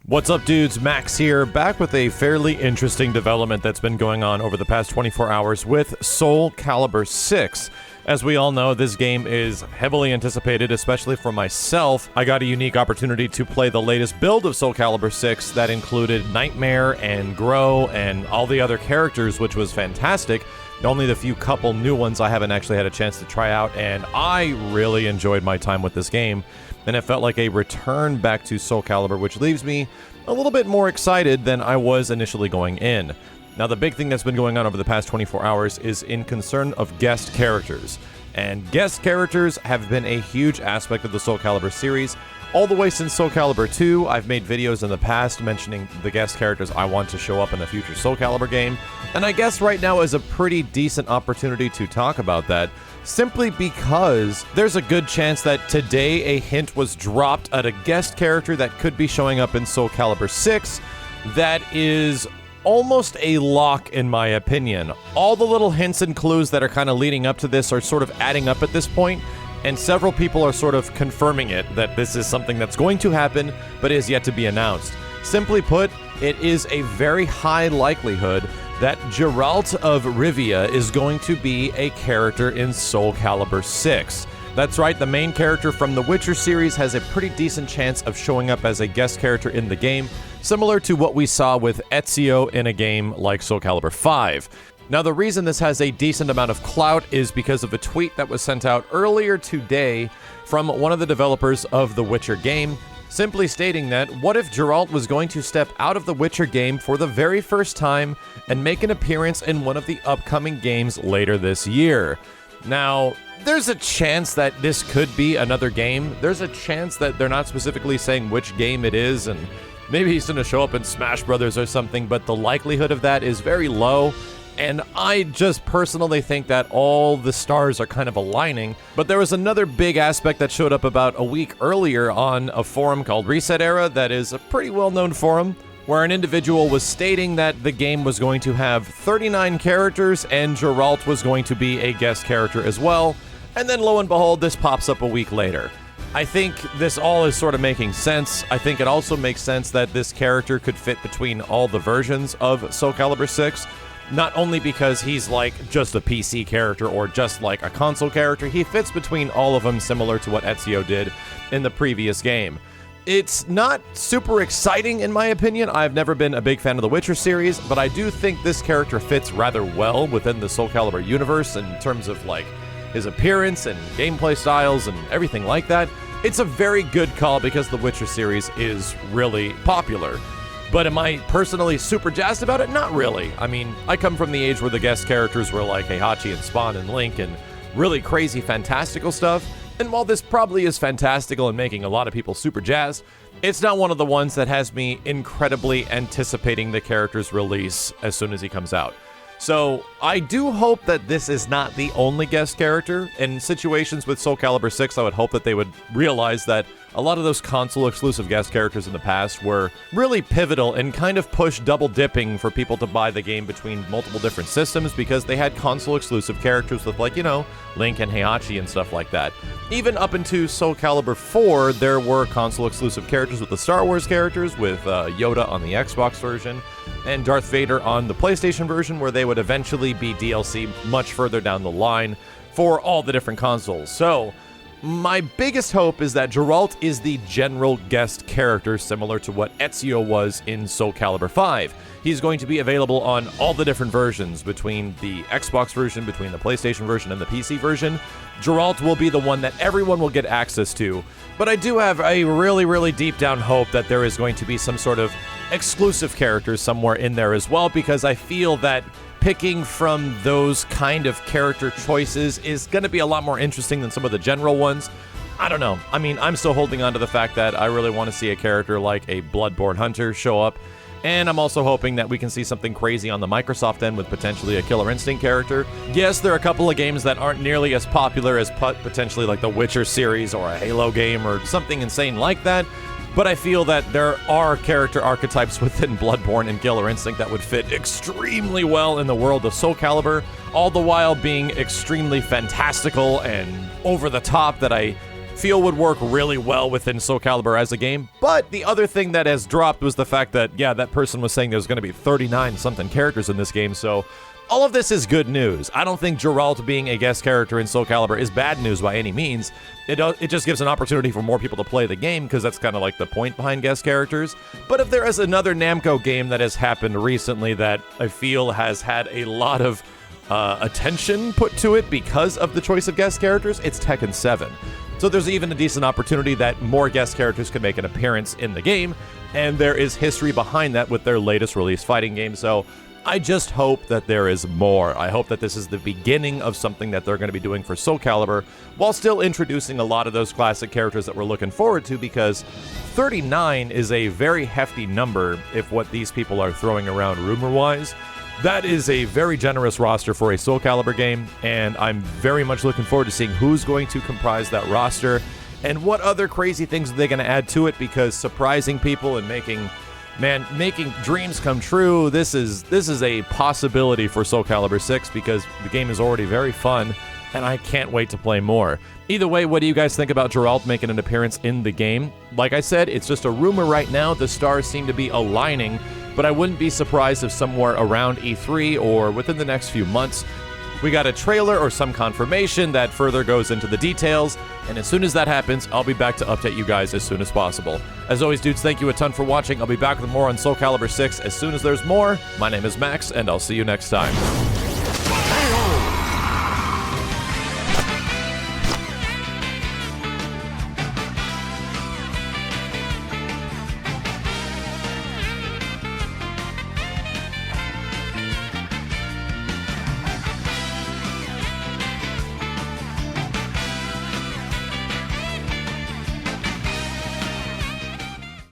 What's up, dudes? Max here, back with a fairly interesting development that's been going on over the past 24 hours with Soul Calibur 6. As we all know, this game is heavily anticipated, especially for myself. I got a unique opportunity to play the latest build of Soul Calibur 6 that included Nightmare and Grow and all the other characters, which was fantastic. Only the few couple new ones I haven't actually had a chance to try out, and I really enjoyed my time with this game. And it felt like a return back to Soul Calibur, which leaves me a little bit more excited than I was initially going in. Now, the big thing that's been going on over the past 24 hours is in concern of guest characters. And guest characters have been a huge aspect of the Soul Calibur series. All the way since Soul Calibur 2, I've made videos in the past mentioning the guest characters I want to show up in a future Soul Calibur game. And I guess right now is a pretty decent opportunity to talk about that, simply because there's a good chance that today a hint was dropped at a guest character that could be showing up in Soul Calibur 6 that is almost a lock, in my opinion. All the little hints and clues that are kind of leading up to this are sort of adding up at this point, and several people are sort of confirming it, that this is something that's going to happen, but is yet to be announced. Simply put, it is a very high likelihood that Geralt of Rivia is going to be a character in Soul Calibur 6. That's right, the main character from the Witcher series has a pretty decent chance of showing up as a guest character in the game, similar to what we saw with Ezio in a game like Soul Calibur 5. Now, the reason this has a decent amount of clout is because of a tweet that was sent out earlier today from one of the developers of the Witcher game, simply stating that, what if Geralt was going to step out of the Witcher game for the very first time and make an appearance in one of the upcoming games later this year? Now, there's a chance that this could be another game. There's a chance that they're not specifically saying which game it is, and maybe he's going to show up in Smash Brothers or something, but the likelihood of that is very low. And I just personally think that all the stars are kind of aligning. But there was another big aspect that showed up about a week earlier on a forum called Reset Era that is a pretty well-known forum, where an individual was stating that the game was going to have 39 characters and Geralt was going to be a guest character as well. And then lo and behold, this pops up a week later. I think this all is sort of making sense. I think it also makes sense that this character could fit between all the versions of Soul Calibur 6. Not only because he's like just a PC character or just like a console character, he fits between all of them, similar to what Ezio did in the previous game. It's not super exciting in my opinion. I've never been a big fan of the Witcher series, but I do think this character fits rather well within the Soul Calibur universe in terms of like his appearance and gameplay styles and everything like that. It's a very good call because the Witcher series is really popular. But am I personally super jazzed about it? Not really. I mean, I come from the age where the guest characters were like Heihachi and Spawn and Link and really crazy fantastical stuff. And while this probably is fantastical and making a lot of people super jazzed, it's not one of the ones that has me incredibly anticipating the character's release as soon as he comes out. So I do hope that this is not the only guest character. In situations with Soul Calibur 6, I would hope that they would realize that a lot of those console-exclusive guest characters in the past were really pivotal and kind of pushed double-dipping for people to buy the game between multiple different systems because they had console-exclusive characters with, like, you know, Link and Heihachi and stuff like that. Even up into Soul Calibur 4, there were console-exclusive characters with the Star Wars characters, with Yoda on the Xbox version, and Darth Vader on the PlayStation version, where they would eventually be DLC much further down the line for all the different consoles. So my biggest hope is that Geralt is the general guest character, similar to what Ezio was in Soul Calibur 5. He's going to be available on all the different versions, between the Xbox version, between the PlayStation version, and the PC version. Geralt will be the one that everyone will get access to. But I do have a really, really deep down hope that there is going to be some sort of exclusive characters somewhere in there as well, because I feel that picking from those kind of character choices is going to be a lot more interesting than some of the general ones. I don't know. I mean, I'm still holding on to the fact that I really want to see a character like a Bloodborne Hunter show up. And I'm also hoping that we can see something crazy on the Microsoft end with potentially a Killer Instinct character. Yes, there are a couple of games that aren't nearly as popular as potentially like the Witcher series or a Halo game or something insane like that. But I feel that there are character archetypes within Bloodborne and Killer Instinct that would fit extremely well in the world of Soul Calibur, all the while being extremely fantastical and over the top, that I feel would work really well within Soul Calibur as a game. But the other thing that has dropped was the fact that, yeah, that person was saying there's going to be 39-something characters in this game, so all of this is good news. I don't think Geralt being a guest character in Soul Calibur is bad news by any means. It just gives an opportunity for more people to play the game, because that's kind of like the point behind guest characters. But if there is another Namco game that has happened recently that I feel has had a lot of attention put to it because of the choice of guest characters, it's Tekken 7. So there's even a decent opportunity that more guest characters can make an appearance in the game, and there is history behind that with their latest release fighting game. So I just hope that there is more. I hope that this is the beginning of something that they're going to be doing for Soul Calibur, while still introducing a lot of those classic characters that we're looking forward to, because 39 is a very hefty number if what these people are throwing around rumor-wise. That is a very generous roster for a Soul Calibur game, and I'm very much looking forward to seeing who's going to comprise that roster and what other crazy things are they going to add to it, because surprising people and making dreams come true, this is a possibility for Soul Calibur 6, because the game is already very fun, and I can't wait to play more. Either way, what do you guys think about Geralt making an appearance in the game? Like I said, it's just a rumor right now. The stars seem to be aligning, but I wouldn't be surprised if somewhere around E3 or within the next few months, we got a trailer or some confirmation that further goes into the details, and as soon as that happens, I'll be back to update you guys as soon as possible. As always, dudes, thank you a ton for watching. I'll be back with more on Soul Calibur 6 as soon as there's more. My name is Max, and I'll see you next time.